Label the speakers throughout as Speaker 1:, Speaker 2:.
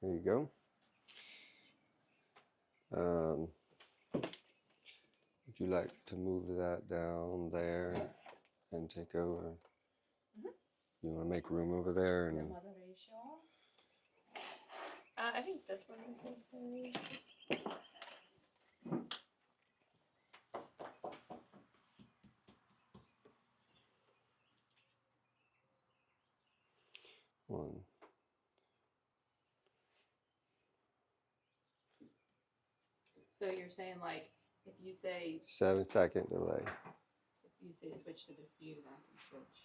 Speaker 1: There you go. Would you like to move that down there and take over? You want to make room over there? And
Speaker 2: I think this one is okay.
Speaker 1: one.
Speaker 2: So you're saying, like, if you say
Speaker 1: 7-second delay.
Speaker 2: If you say switch to this view, then I can switch.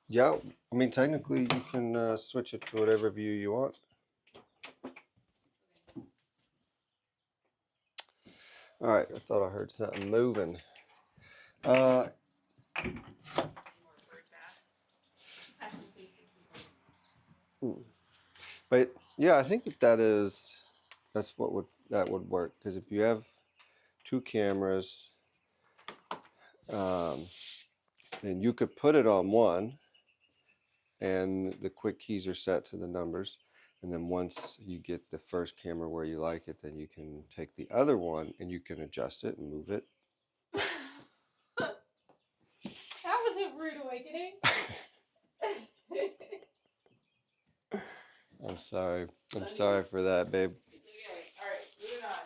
Speaker 1: Yeah. I mean, technically, you can switch it to whatever view you want. All right. I thought I heard something moving. But yeah, I think that's what would work, because if you have two cameras, then you could put it on one, and the quick keys are set to the numbers, and then once you get the first camera where you like it, then you can take the other one and you can adjust it and move it.
Speaker 2: That was a rude awakening.
Speaker 1: I'm sorry. I'm sorry for that, babe.
Speaker 2: Okay. All right. Moving on. All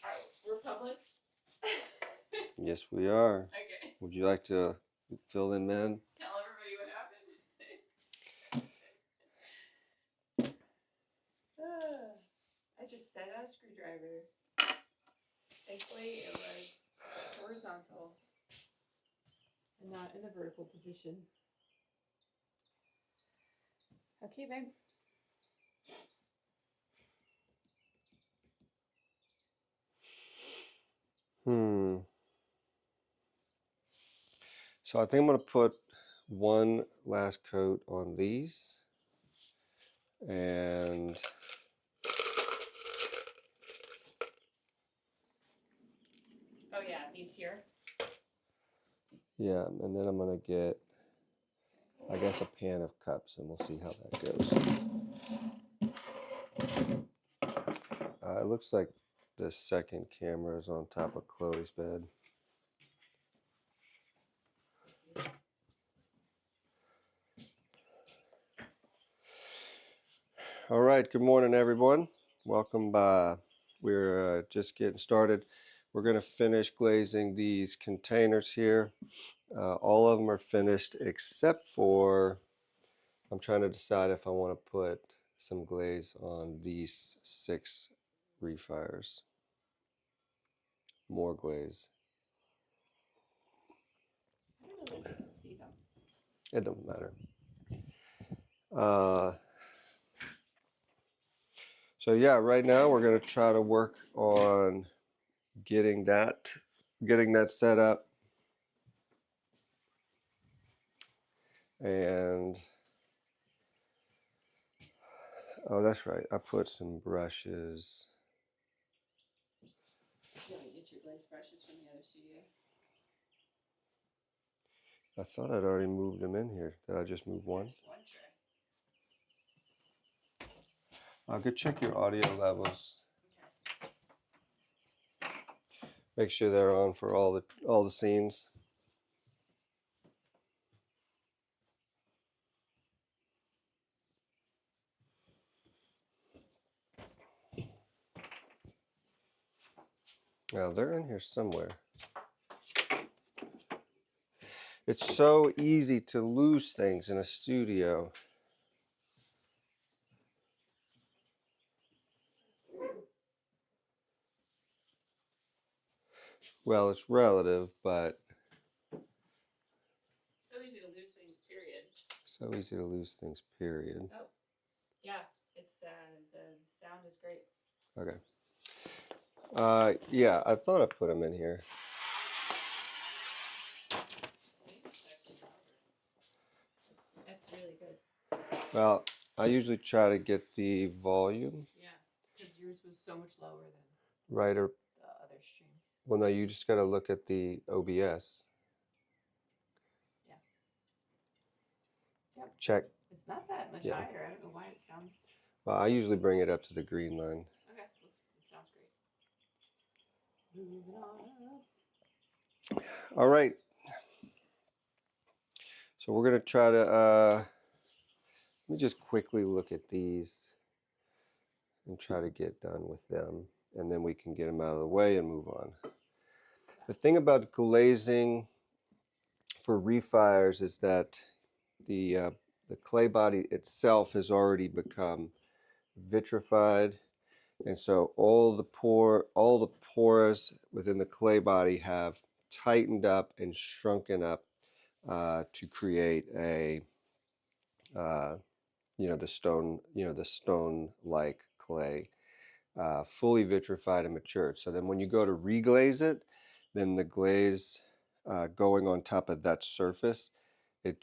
Speaker 2: right. We're public.
Speaker 1: Yes, we are.
Speaker 2: Okay.
Speaker 1: Would you like to fill them in?
Speaker 2: Tell everybody what happened. I just set out a screwdriver. Thankfully, it was horizontal and not in the vertical position. Okay, babe.
Speaker 1: So I think I'm going to put one last coat on these, and
Speaker 2: oh yeah, these here.
Speaker 1: yeah, and then I'm going to get, I guess, a pan of cups, and we'll see how that goes. It looks like the second camera is on top of Chloe's bed. All right, good morning, everyone. Welcome. We're just getting started. We're going to finish glazing these containers here. All of them are finished except for, I'm trying to decide if I want to put some glaze on these 6 refires. More glaze.
Speaker 2: I don't know if I can see them.
Speaker 1: It doesn't matter. So yeah, right now we're going to try to work on getting that set up. And oh, that's right, I put some brushes.
Speaker 2: You want to get your glaze brushes from the other studio?
Speaker 1: I thought I'd already moved them in here. Did I just move one?
Speaker 2: One tray.
Speaker 1: Go check your audio levels.
Speaker 2: Okay.
Speaker 1: Make sure they're on for all the scenes. Now they're in here somewhere. It's so easy to lose things in a studio. Well, it's relative, but
Speaker 2: So easy to lose things, period.
Speaker 1: So easy to lose things, period.
Speaker 2: Oh, yeah, it's the sound is great.
Speaker 1: Okay. Yeah, I thought I put them in here.
Speaker 2: That's really good.
Speaker 1: Well, I usually try to get the volume.
Speaker 2: Yeah, because yours was so much lower than
Speaker 1: right or
Speaker 2: the other streams.
Speaker 1: Well, no, you just got to look at the OBS.
Speaker 2: Yeah. Yep. It's not that much
Speaker 1: Yeah.
Speaker 2: higher. I don't know why it sounds.
Speaker 1: Well, I usually bring it up to the green line.
Speaker 2: Okay, it sounds great. Moving on up.
Speaker 1: All right. So we're gonna try to let me just quickly look at these and try to get done with them, and then we can get them out of the way and move on. The thing about glazing for refires is that the clay body itself has already become vitrified, and so all the pores within the clay body have tightened up and shrunken up to create a the stone like clay, fully vitrified and matured. So then when you go to reglaze it, then the glaze going on top of that surface, it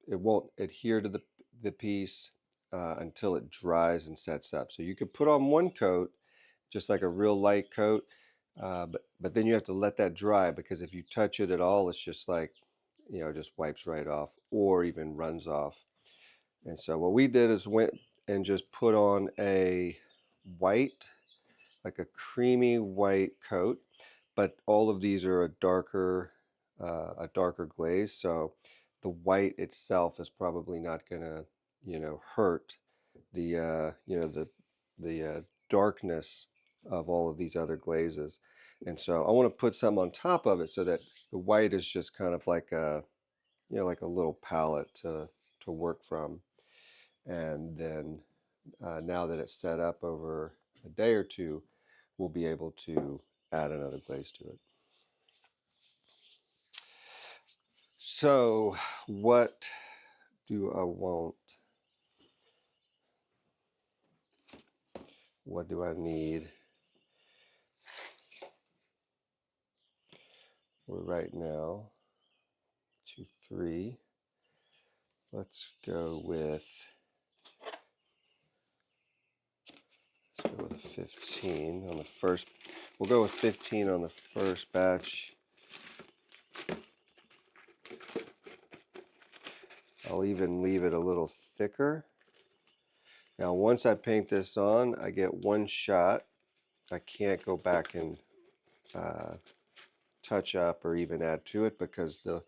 Speaker 1: won't adhere to the piece until it dries and sets up. So you could put on one coat, just like a real light coat, but then you have to let that dry, because if you touch it at all, it's just like, just wipes right off or even runs off. And so what we did is went and just put on a white, like a creamy white coat, but all of these are a darker glaze, so the white itself is probably not gonna, hurt the darkness of all of these other glazes. And so I want to put some on top of it so that the white is just kind of like like a little palette to work from. And then now that it's set up over a day or two, we'll be able to add another glaze to it. So what do I want? What do I need? We're right now 2, 3. Let's go with a 15 on the first. We'll go with 15 on the first batch. I'll even leave it a little thicker. Now once I paint this on, I get one shot. I can't go back and touch up or even add to it, because the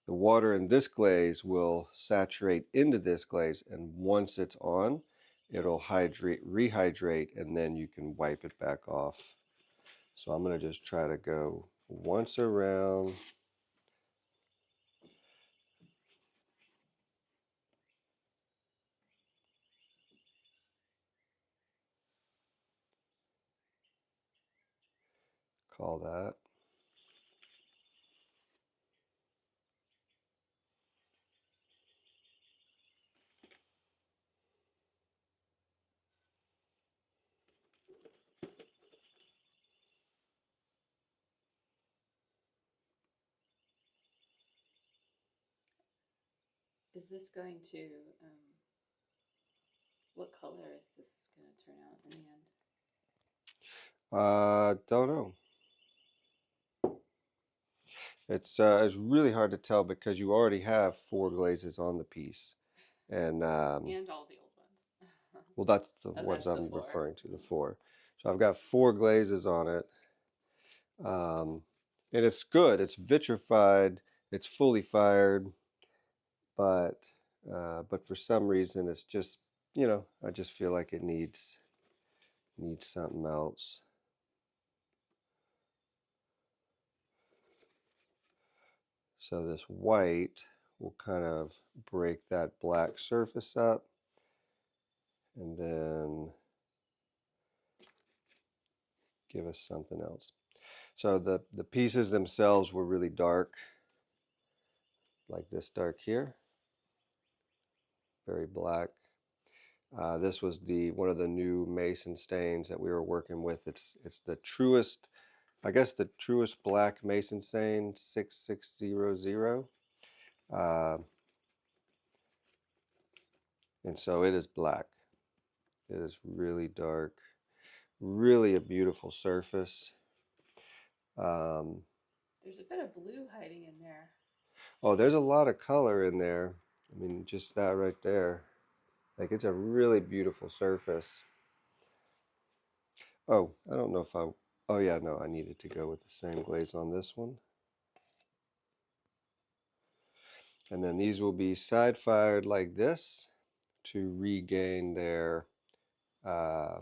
Speaker 1: water in this glaze will saturate into this glaze, and once it's on, it'll rehydrate, and then you can wipe it back off. So I'm going to just try to go once around. Call that.
Speaker 2: Is this going to, what color is this going to turn out in the end?
Speaker 1: Don't know. It's really hard to tell because you already have 4 glazes on the piece, and
Speaker 2: And all the old ones.
Speaker 1: well, that's the
Speaker 2: Oh,
Speaker 1: ones
Speaker 2: that's the
Speaker 1: I'm
Speaker 2: 4.
Speaker 1: referring to, the 4. So I've got 4 glazes on it, and it's good. It's vitrified. It's fully fired, but for some reason, it's just, I just feel like it needs something else. So this white will kind of break that black surface up, and then give us something else. So the pieces themselves were really dark, like this dark here, very black. This was one of the new Mason stains that we were working with. It's the truest, I guess the truest black Mason stain, 6600. And so it is black. It is really dark, really a beautiful surface.
Speaker 2: There's a bit of blue hiding in there.
Speaker 1: Oh, there's a lot of color in there. I mean, just that right there. Like, it's a really beautiful surface. Oh, I don't know if oh yeah, no, I needed to go with the same glaze on this one. And then these will be side fired like this to regain their uh,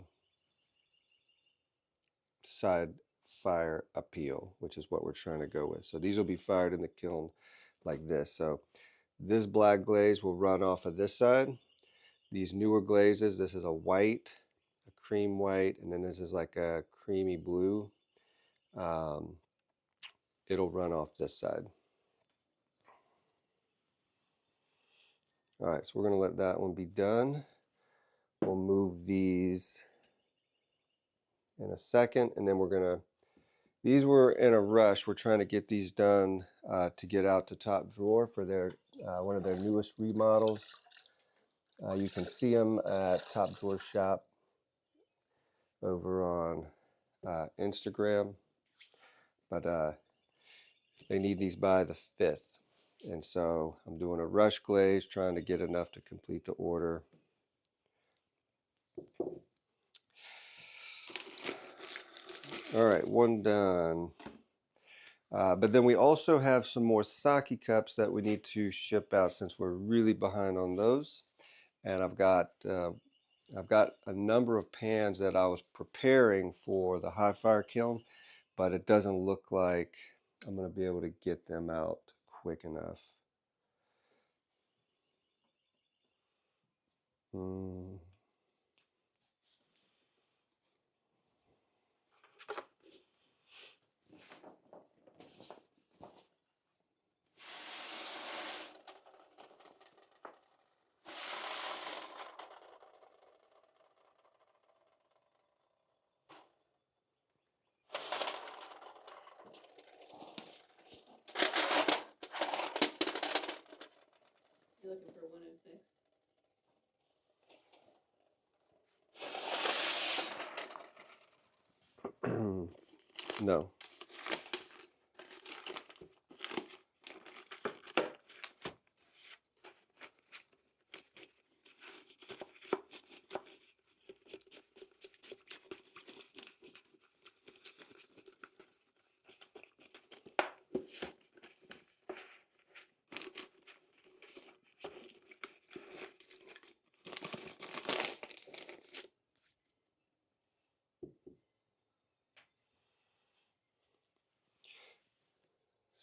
Speaker 1: side fire appeal, which is what we're trying to go with. So these will be fired in the kiln like this. So this black glaze will run off of this side. These newer glazes, this is a white, a cream white, and then this is like a creamy blue. It'll run off this side. All right, so we're gonna let that one be done. We'll move these in a second, and then we're gonna, these were in a rush. We're trying to get these done to get out to Top Drawer for their one of their newest remodels. You can see them at Top Drawer Shop over on Instagram, but they need these by the 5th. And so I'm doing a rush glaze, trying to get enough to complete the order. All right, one done. But then we also have some more sake cups that we need to ship out since we're really behind on those. And I've got a number of pans that I was preparing for the high fire kiln, but it doesn't look like I'm going to be able to get them out quick enough. Mm.
Speaker 2: You're looking for 106?
Speaker 1: No.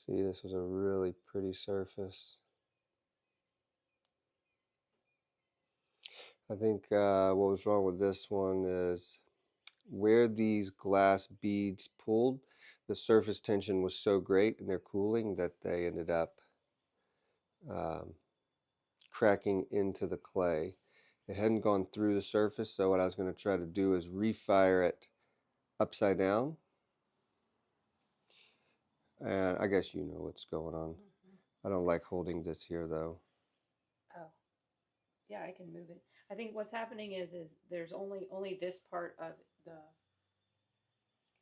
Speaker 1: See, this was a really pretty surface. I think what was wrong with this one is where these glass beads pulled, the surface tension was so great in their cooling that they ended up um, cracking into the clay. It hadn't gone through the surface, so what I was going to try to do is refire it upside down. And I guess you know what's going on. I don't like holding this here though.
Speaker 2: Oh, yeah, I can move it. I think what's happening is there's only this part of the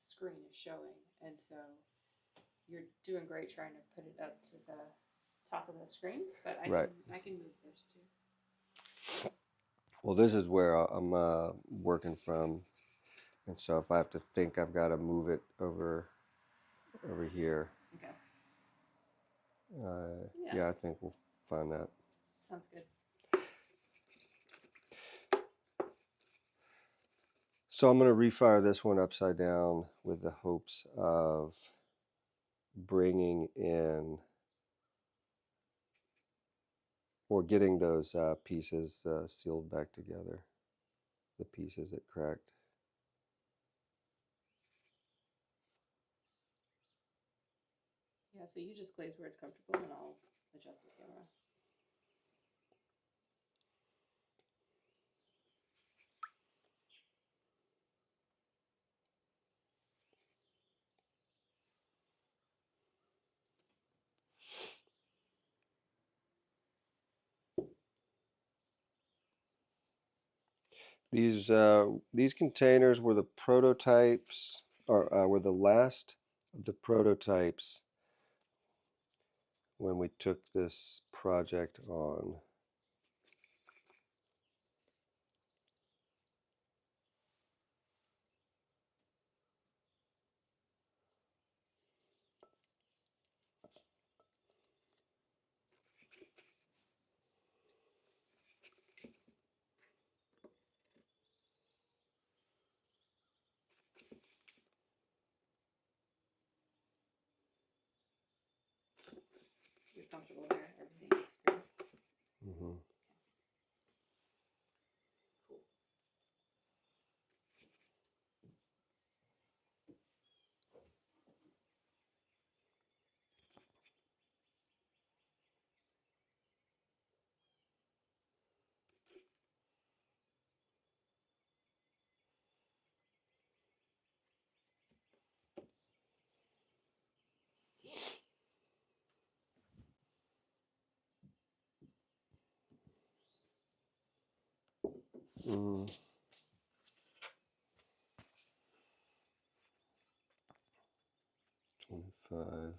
Speaker 2: screen is showing, and so you're doing great trying to put it up to the top of the screen. But
Speaker 1: Right.
Speaker 2: I can move this too.
Speaker 1: Well, this is where I'm working from, and so if I have to think, I've got to move it over here.
Speaker 2: Okay.
Speaker 1: Yeah. Yeah, I think we'll find that.
Speaker 2: Sounds good.
Speaker 1: So I'm going to refire this one upside down with the hopes of bringing in or getting those pieces sealed back together, the pieces that cracked.
Speaker 2: Yeah, so you just glaze where it's comfortable, and I'll adjust the camera.
Speaker 1: These containers were the prototypes, or were the last of the prototypes when we took this project on.
Speaker 2: comfortable there. Everything looks good.
Speaker 1: Mm-hmm.
Speaker 2: Cool.
Speaker 1: Mm. 25.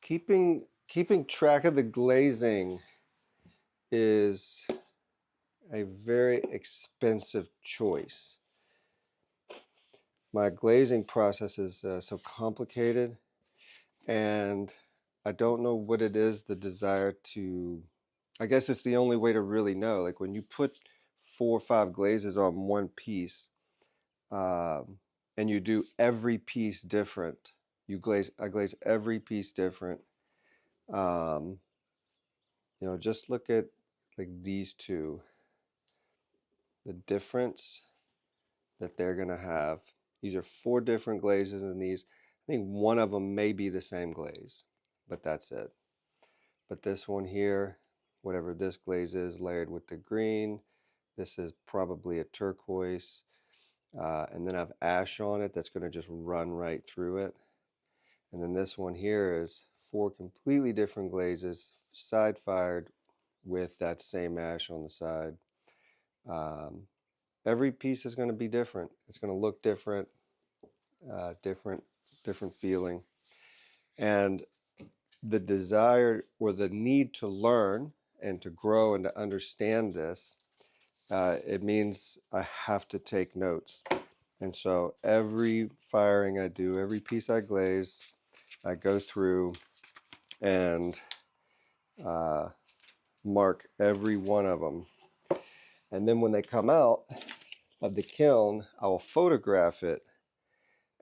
Speaker 1: Keeping track of the glazing is a very expensive choice. My glazing process is so complicated, and I don't know what it is, the desire to, I guess it's the only way to really know. Like when you put 4 or 5 glazes on one piece, um, and you do every piece different, I glaze every piece different. Um, just look at like these two, the difference that they're going to have. These are 4 different glazes, and these, I think one of them may be the same glaze, but that's it. But this one here, whatever this glaze is, layered with the green, this is probably a turquoise, and then I have ash on it that's going to just run right through it. And then this one here is 4 completely different glazes, side fired with that same ash on the side. Um, every piece is going to be different. It's going to look different, different feeling. And the desire or the need to learn and to grow and to understand this, it means I have to take notes. And so every firing I do, every piece I glaze, I go through and mark every one of them. And then when they come out of the kiln, I will photograph it,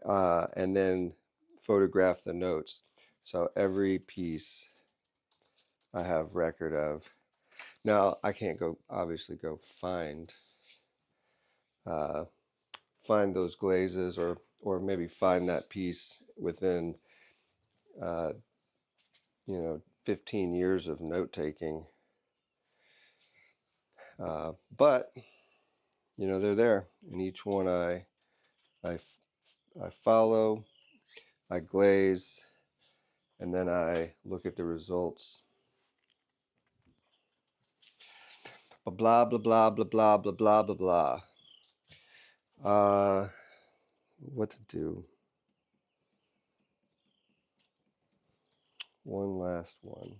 Speaker 1: and then photograph the notes. So every piece I have record of. Now I can't obviously go uh, find those glazes, or maybe find that piece within uh, 15 years of note taking. But they're there, and each one I follow, I glaze, and then I look at the results. Blah blah blah blah blah blah blah blah blah. What to do? One last one.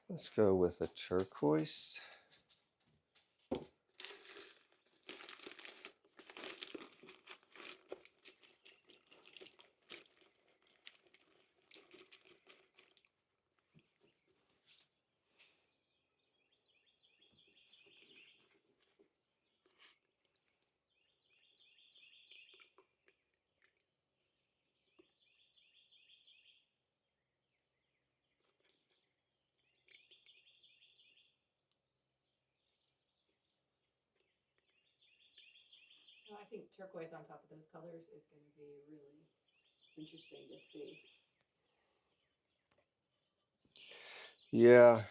Speaker 1: Let's go with a turquoise.
Speaker 2: So I think turquoise on top of those colors is going to be really interesting to see.
Speaker 1: Yeah,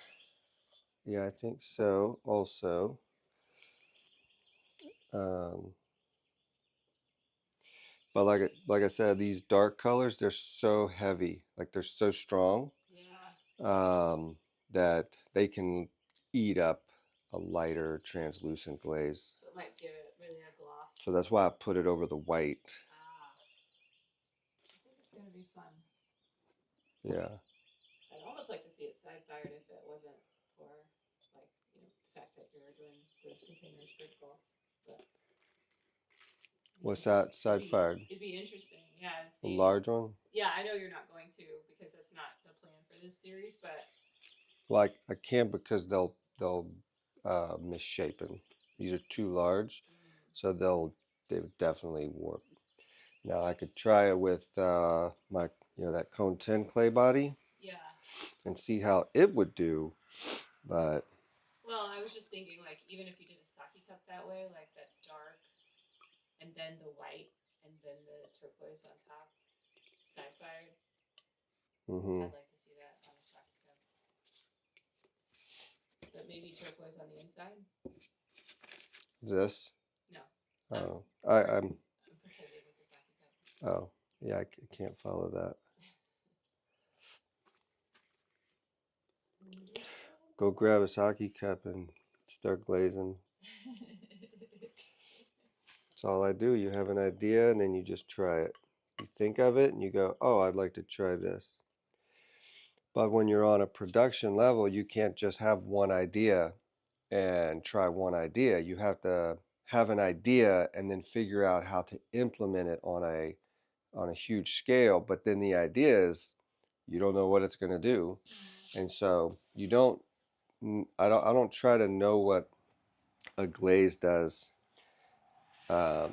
Speaker 1: yeah, I think so. Also, um, but like I said, these dark colors, they're so heavy, like they're so strong.
Speaker 2: Yeah.
Speaker 1: that they can eat up a lighter translucent glaze.
Speaker 2: So it might give it really a gloss.
Speaker 1: So that's why I put it over the white.
Speaker 2: Ah, I think it's gonna be fun.
Speaker 1: Yeah.
Speaker 2: I'd almost like to see it side fired if it wasn't for like the fact that you're doing those containers vertical, but.
Speaker 1: What's that side fired?
Speaker 2: It'd be interesting, yeah, to
Speaker 1: A
Speaker 2: see.
Speaker 1: large one?
Speaker 2: Yeah, I know you're not going to because that's not the plan for this series, but
Speaker 1: Well, I can't because they'll misshapen. These are too large, so they would definitely warp. Now I could try it with my that cone 10 clay body.
Speaker 2: Yeah.
Speaker 1: And see how it would do, but.
Speaker 2: Well, I was just thinking like even if you did a sake cup that way, like that dark, and then the white, and then the turquoise on top, side fired.
Speaker 1: Mm-hmm.
Speaker 2: I'd like to see that on a sake cup, but maybe turquoise on the inside.
Speaker 1: This?
Speaker 2: No.
Speaker 1: Oh,
Speaker 2: I'm pretending with the sake cup.
Speaker 1: Oh, yeah, I can't follow that. Go grab a sake cup and start glazing. That's all I do. You have an idea and then you just try it. You think of it and you go, oh, I'd like to try this. But when you're on a production level, you can't just have one idea and try one idea. You have to have an idea and then figure out how to implement it on a huge scale. But then the idea is you don't know what it's going to do, and so you don't. I don't try to know what a glaze does by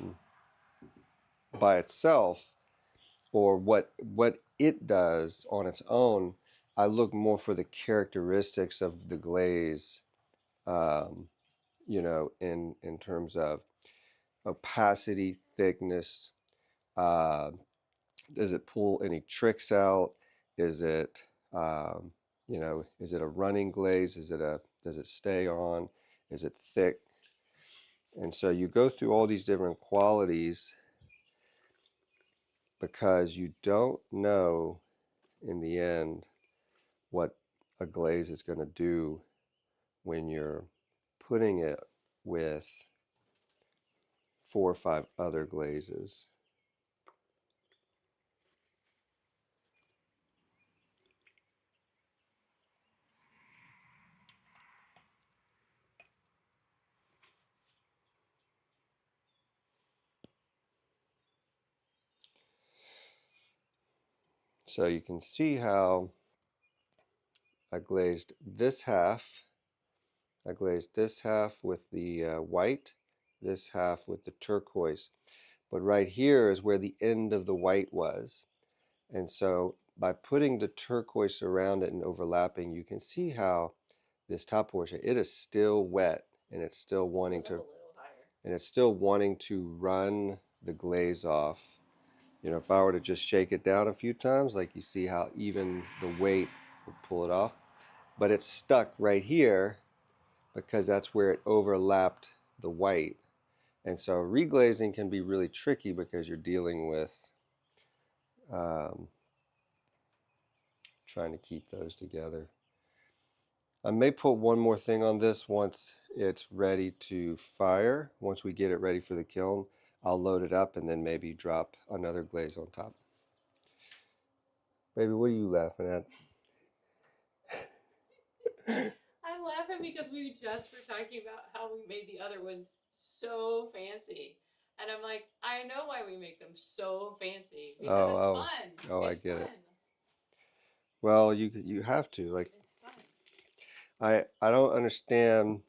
Speaker 1: itself or what it does on its own. I look more for the characteristics of the glaze, um, in terms of opacity, thickness. Uh, does it pull any tricks out? Is it, is it a running glaze? Does it stay on? Is it thick? And so you go through all these different qualities because you don't know in the end what a glaze is going to do when you're putting it with 4 or 5 other glazes. So you can see how I glazed this half. I glazed this half with the white, this half with the turquoise. But right here is where the end of the white was. And so by putting the turquoise around it and overlapping, you can see how this top portion, it is still wet and it's still wanting to, run the glaze off. If I were to just shake it down a few times, like you see how even the weight will pull it off. But it's stuck right here because that's where it overlapped the white. And so reglazing can be really tricky because you're dealing with um, trying to keep those together. I may put one more thing on this once it's ready to fire. Once we get it ready for the kiln, I'll load it up and then maybe drop another glaze on top. Baby, what are you laughing at?
Speaker 2: I'm laughing because we just were talking about how we made the other ones so fancy. And I'm like, I know why we make them so fancy because it's fun.
Speaker 1: Oh,
Speaker 2: It's
Speaker 1: I get
Speaker 2: fun.
Speaker 1: it. Well, you have to like.
Speaker 2: It's fun.
Speaker 1: I don't understand.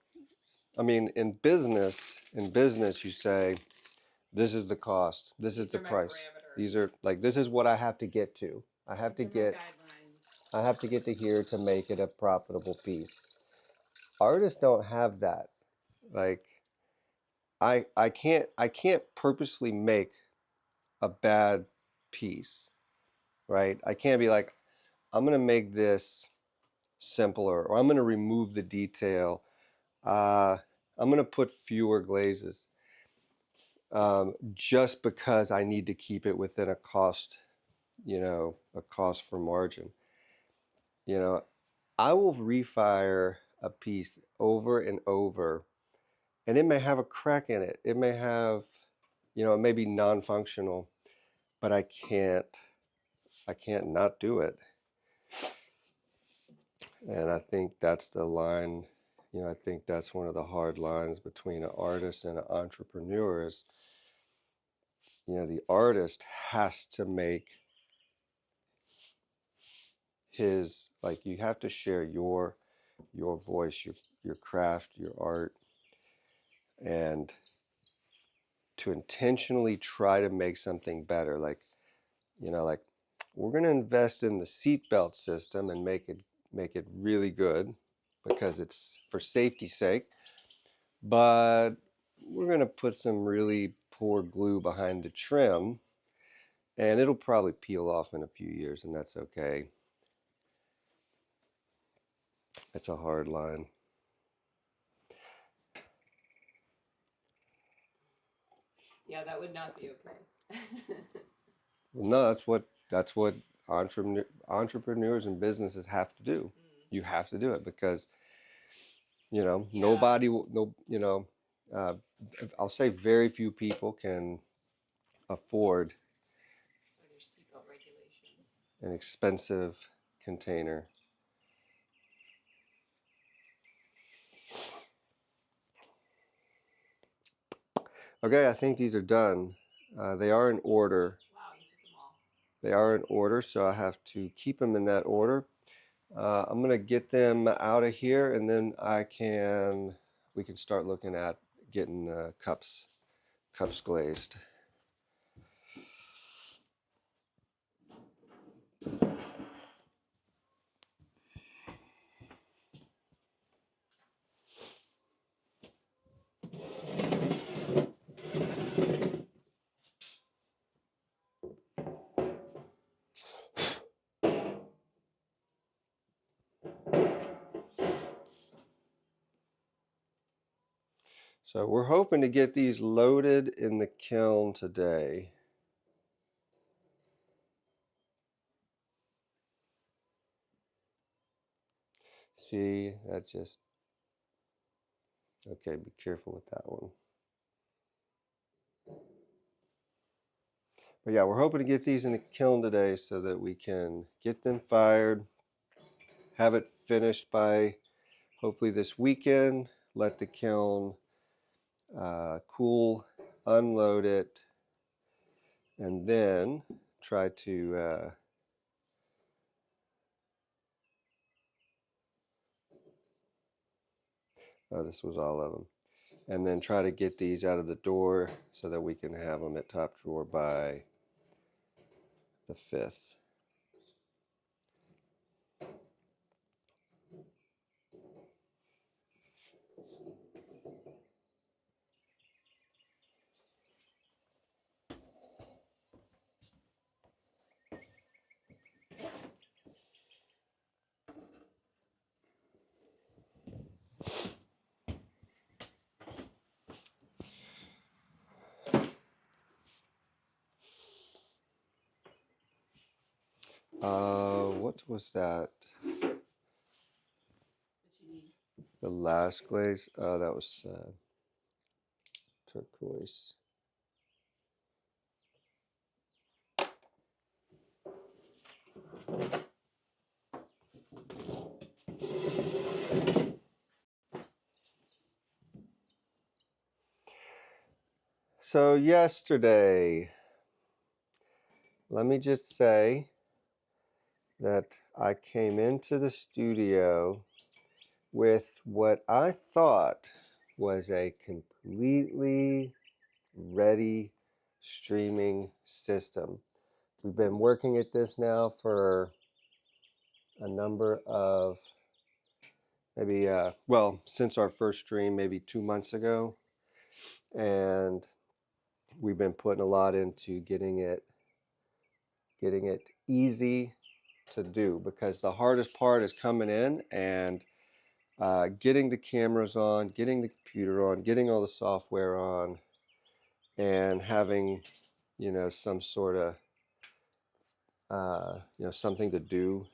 Speaker 1: I mean, in business, you say, this is the cost. This is the price. These are like, this is what I have to get to. I have to get to here to make it a profitable piece. Artists don't have that. Like, I can't purposely make a bad piece, right? I can't be like, I'm gonna make this simpler, or I'm gonna remove the detail. I'm gonna put fewer glazes, just because I need to keep it within a cost, a cost for margin. You know, I will refire a piece over and over, and it may have a crack in it. It may have, it may be non-functional, but I can't not do it. And I think that's the line, I think that's one of the hard lines between an artist and an entrepreneur is, the artist has to make his, like, you have to share your voice, your craft, your art, and to intentionally try to make something better. Like, like, we're going to invest in the seatbelt system and make it really good because it's for safety's sake, but we're going to put some really poor glue behind the trim and it'll probably peel off in a few years, and that's okay. It's a hard line.
Speaker 2: Yeah, that would not be okay.
Speaker 1: Well, no, that's what entrepreneurs and businesses have to do. You have to do it because
Speaker 2: Yeah.
Speaker 1: nobody will, no, uh, I'll say very few people can afford
Speaker 2: So there's seatbelt regulation.
Speaker 1: an expensive container. Okay, I think these are done. They are in order.
Speaker 2: Wow, you took them all.
Speaker 1: They are in order, so I have to keep them in that order. I'm gonna get them out of here, and then we can start looking at getting cups glazed. So we're hoping to get these loaded in the kiln today. See, okay, be careful with that one. But yeah, we're hoping to get these in the kiln today so that we can get them fired, have it finished by hopefully this weekend, let the kiln cool, unload it, and then try to oh, this was all of them. And then try to get these out of the door so that we can have them at top drawer by the 5th. What was that?
Speaker 2: What you need?
Speaker 1: The last glaze? Oh, that was turquoise. So yesterday, let me just say that I came into the studio with what I thought was a completely ready streaming system. We've been working at this now for a number of maybe well, since our first stream maybe 2 months ago, and we've been putting a lot into getting it easy to do, because the hardest part is coming in and getting the cameras on, getting the computer on, getting all the software on, and having some sort of something to do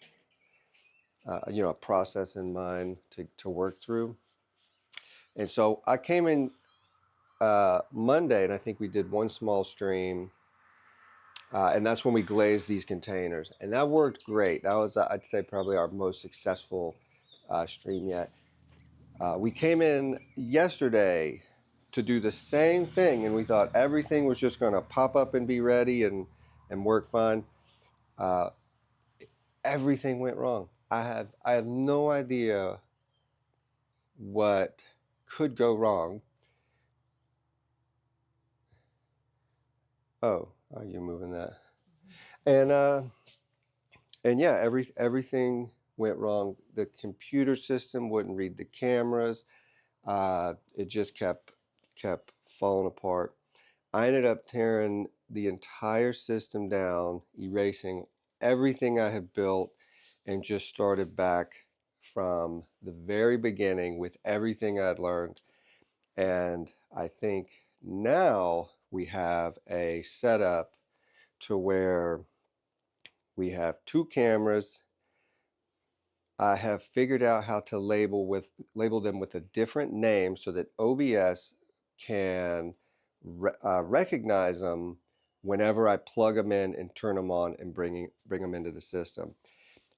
Speaker 1: you know, a process in mind to work through. And so I came in Monday, and I think we did one small stream, and that's when we glazed these containers, and that worked great. That was, I'd say, probably our most successful stream yet. We came in yesterday to do the same thing, and we thought everything was just going to pop up and be ready and work fine. Uh, Everything went wrong. I have no idea what could go wrong. Oh, are you moving that? And yeah, everything went wrong. The computer system wouldn't read the cameras. It just kept falling apart. I ended up tearing the entire system down, erasing everything I had built, and just started back from the very beginning with everything I'd learned. And I think now we have a setup to where we have two cameras. I have figured out how to label them with a different name so that OBS can recognize them whenever I plug them in and turn them on and bring them into the system.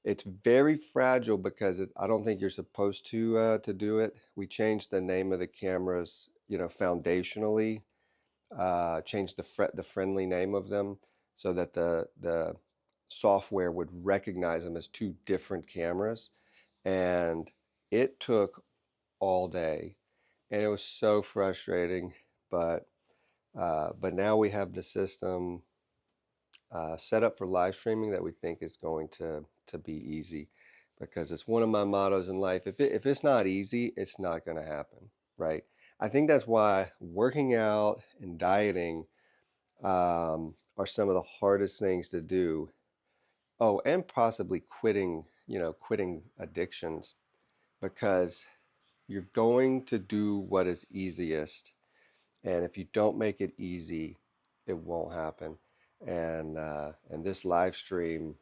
Speaker 1: It's very fragile because I don't think you're supposed to do it. We changed the name of the cameras, you know, foundationally, changed the friendly name of them so that the software would recognize them as two different cameras. And it took all day, and it was so frustrating. But now we have the system set up for live streaming that we think is going to be easy, because it's one of my mottos in life. If it's not easy, it's not going to happen, right? I think that's why working out and dieting are some of the hardest things to do. Oh, and possibly quitting addictions, because you're going to do what is easiest, and if you don't make it easy, it won't happen. And this live stream,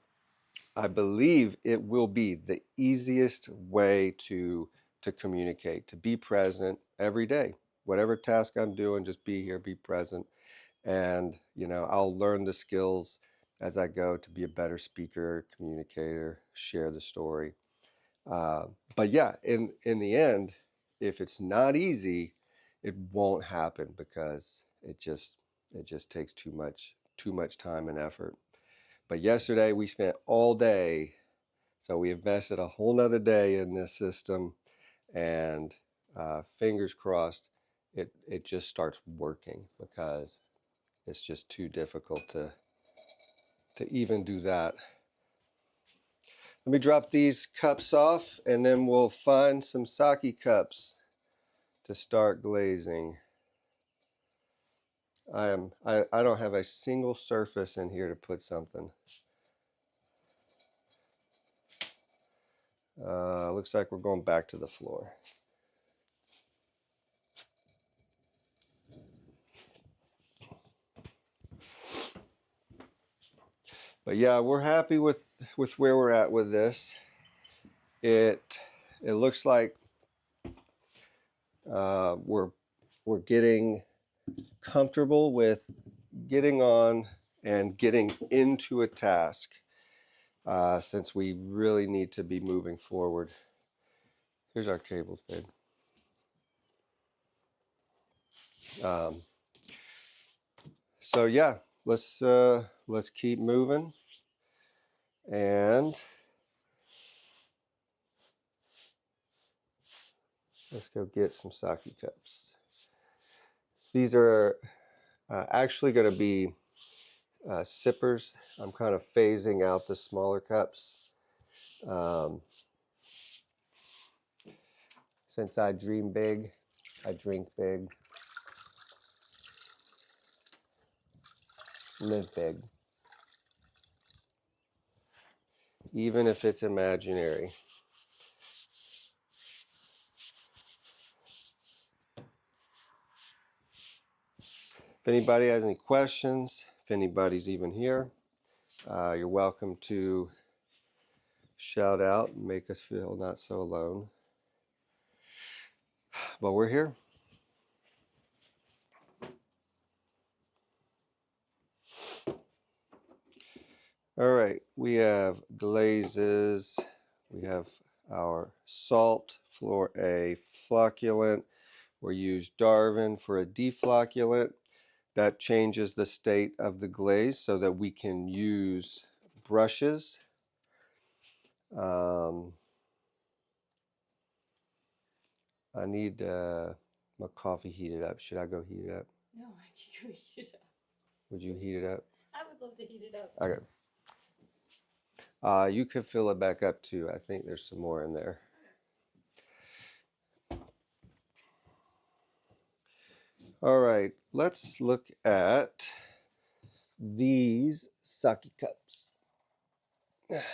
Speaker 1: I believe it will be the easiest way to communicate, to be present every day. Whatever task I'm doing, just be here, be present. And I'll learn the skills as I go to be a better speaker, communicator, share the story. uh, but yeah, in the end, if it's not easy, it won't happen, because it just takes too much time and effort. But yesterday we spent all day, so we invested a whole nother day in this system, and fingers crossed, it just starts working, because it's just too difficult to even do that. Let me drop these cups off, and then we'll find some sake cups to start glazing. I don't have a single surface in here to put something. Looks like we're going back to the floor. But yeah, we're happy with where we're at with this. It looks like we're getting comfortable with getting on and getting into a task, since we really need to be moving forward. Here's our cables, babe. So yeah, let's keep moving, and let's go get some sake cups. These are actually going to be sippers. I'm kind of phasing out the smaller cups. Since I dream big, I drink big, live big, even if it's imaginary. If anybody has any questions, if anybody's even here, you're welcome to shout out and make us feel not so alone. But we're here. All right, we have glazes. We have our salt for a flocculant. We use Darwin for a deflocculant. That changes the state of the glaze so that we can use brushes. I need my coffee heated up. Should I go heat it up?
Speaker 2: No, I can go heat it up.
Speaker 1: Would you heat it up?
Speaker 2: I would love to heat it up.
Speaker 1: Okay. You could fill it back up too. I think there's some more in there. All right, let's look at these sake cups. Let's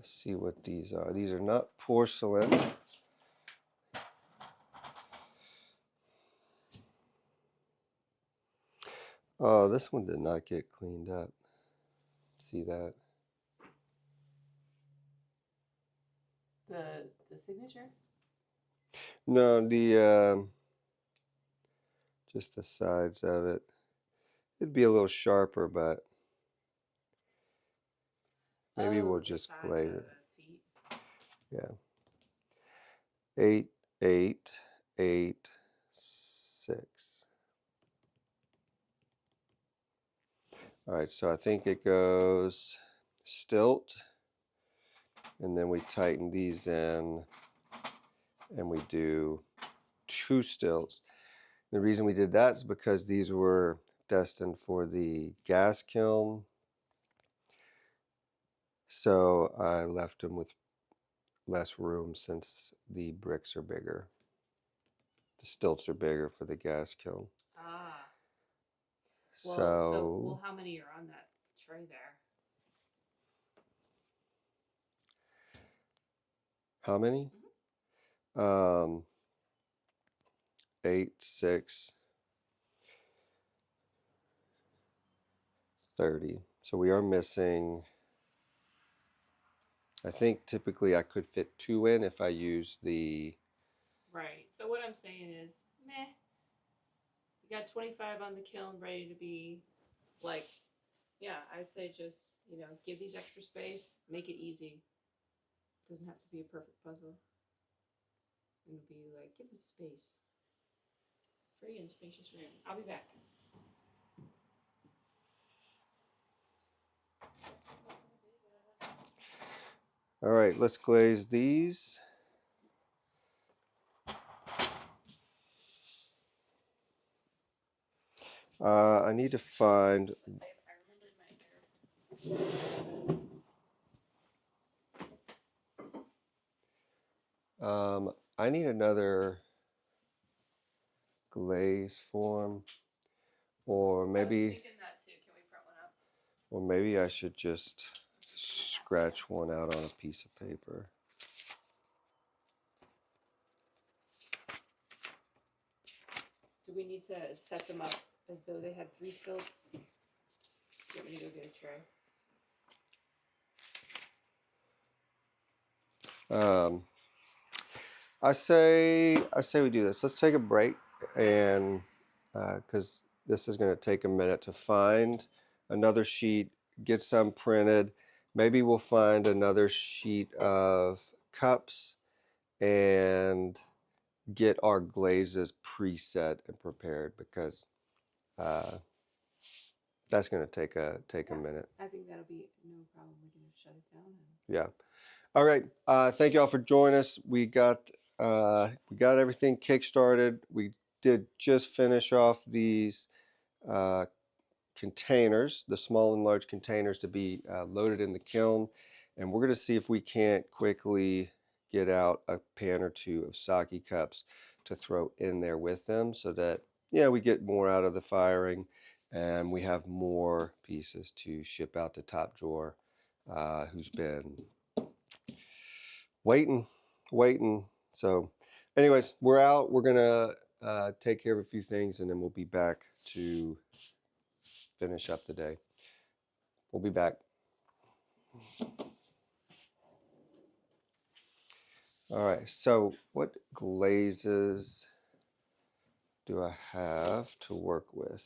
Speaker 1: see what these are. These are not porcelain. Oh, this one did not get cleaned up. See that?
Speaker 2: The signature?
Speaker 1: No, the just the sides of it. It'd be a little sharper, but maybe we'll just glaze it. Yeah. 8, 8, 8, 6. All right, so I think it goes stilt, and then we tighten these in, and we do 2 stilts. The reason we did that is because these were destined for the gas kiln, so I left them with less room since the bricks are bigger. The stilts are bigger for the gas kiln.
Speaker 2: Ah.
Speaker 1: Well,
Speaker 2: so how many are on that tray there?
Speaker 1: How many?
Speaker 2: Mm-hmm.
Speaker 1: 8, 6, 30. So we are missing, I think typically I could fit 2 in if I use the...
Speaker 2: Right. So what I'm saying is, meh. You got 25 on the kiln ready to be, like, yeah, I'd say just, give these extra space, make it easy. Doesn't have to be a perfect puzzle. It'll be like, give us space. Free and spacious room. I'll be back.
Speaker 1: All right, let's glaze these. I need to find...
Speaker 2: I remembered my hair.
Speaker 1: I need another glaze form, or maybe...
Speaker 2: I was thinking that too. Can we print one up?
Speaker 1: Or maybe I should just scratch one out on a piece of paper.
Speaker 2: Do we need to set them up as though they had 3 stilts? Do you want me to go get a tray?
Speaker 1: I say we do this. Let's take a break, and because this is going to take a minute to find another sheet, get some printed. Maybe we'll find another sheet of cups and get our glazes preset and prepared, because that's going to take a minute.
Speaker 2: I think that'll be no problem. We can just shut it down.
Speaker 1: Yeah. All right. Thank you all for joining us. We got everything kick-started. We did just finish off these containers, the small and large containers, to be loaded in the kiln, and we're going to see if we can't quickly get out a pan or 2 of sake cups to throw in there with them, so that we get more out of the firing, and we have more pieces to ship out to Top Drawer, who's been waiting. So anyways, we're out. We're gonna take care of a few things, and then we'll be back to finish up the day. We'll be back. All right, so what glazes do I have to work with?